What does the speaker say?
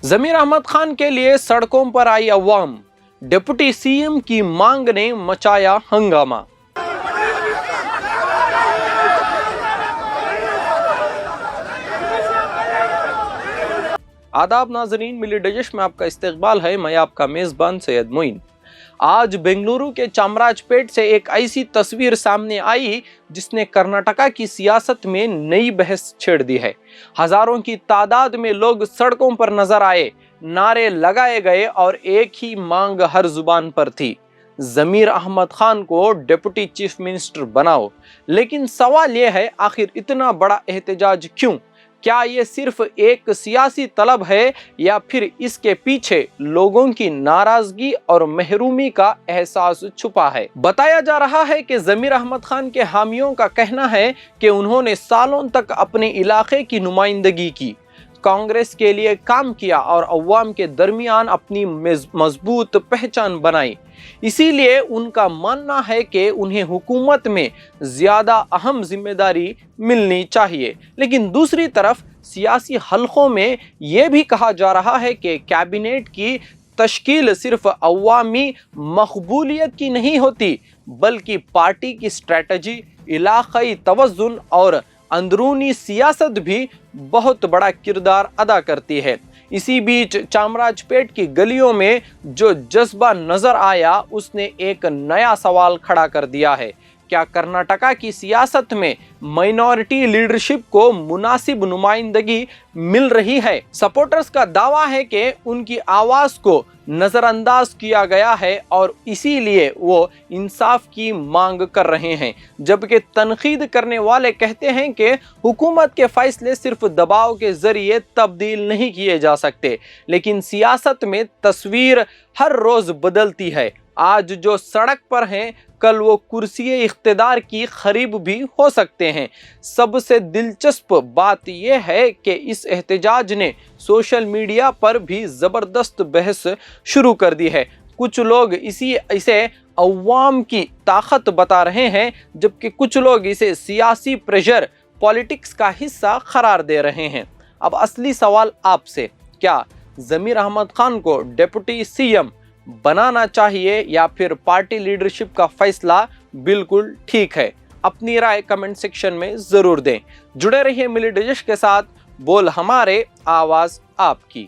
ज़मीर अहमद खान के लिए सड़कों पर आई अवाम, डिप्टी सीएम की मांग ने मचाया हंगामा। आदाब नाजरीन, मिली डिश में आपका इस्तकबाल है। मैं आपका मेज़बान सैयद मोइन। आज बेंगलुरु के चामराजपेट से एक ऐसी तस्वीर सामने आई जिसने कर्नाटका की सियासत में नई बहस छेड़ दी है। हजारों की तादाद में लोग सड़कों पर नजर आए, नारे लगाए गए और एक ही मांग हर जुबान पर थी, ज़मीर अहमद खान को डिप्टी चीफ मिनिस्टर बनाओ। लेकिन सवाल यह है, आखिर इतना बड़ा एहतजाज क्यों? क्या ये सिर्फ एक सियासी तलब है या फिर इसके पीछे लोगों की नाराजगी और महरूमी का एहसास छुपा है? बताया जा रहा है कि ज़मीर अहमद खान के हामियों का कहना है कि उन्होंने सालों तक अपने इलाके की नुमाइंदगी की, कांग्रेस के लिए काम किया और अवाम के दरमियान अपनी मजबूत पहचान बनाई। इसीलिए उनका मानना है कि उन्हें हुकूमत में ज्यादा अहम जिम्मेदारी मिलनी चाहिए। लेकिन दूसरी तरफ सियासी हलकों में यह भी कहा जा रहा है कि कैबिनेट की तश्कील सिर्फ अवामी मकबूलियत की नहीं होती, बल्कि पार्टी की स्ट्रेटजी, इलाकाई तवज़ुन और अंदरूनी सियासत भी बहुत बड़ा किरदार अदा करती है। इसी बीच चामराजपेट की गलियों में जो जज्बा नजर आया, उसने एक नया सवाल खड़ा कर दिया है। क्या कर्नाटका की सियासत में माइनॉरिटी लीडरशिप को मुनासिब नुमाइंदगी मिल रही है? सपोर्टर्स का दावा है कि उनकी आवाज को नजरअंदाज किया गया है और इसीलिए वो इंसाफ की मांग कर रहे हैं, जबकि तनकीद करने वाले कहते हैं कि हुकूमत के फैसले सिर्फ दबाव के जरिए तब्दील नहीं किए जा सकते। लेकिन सियासत में तस्वीर हर रोज बदलती है। आज जो सड़क पर हैं, कल वो कुर्सी इख्तिदार की खरीब भी हो सकते हैं। सबसे दिलचस्प बात यह है कि इस एहतजाज ने सोशल मीडिया पर भी ज़बरदस्त बहस शुरू कर दी है। कुछ लोग इसे अवाम की ताकत बता रहे हैं, जबकि कुछ लोग इसे सियासी प्रेशर, पॉलिटिक्स का हिस्सा करार दे रहे हैं। अब असली सवाल आपसे, क्या ज़मीर अहमद खान को डिप्टी सीएम बनाना चाहिए या फिर पार्टी लीडरशिप का फैसला बिल्कुल ठीक है? अपनी राय कमेंट सेक्शन में जरूर दें। जुड़े रहिए मिली डिश के साथ, बोल हमारे, आवाज आपकी।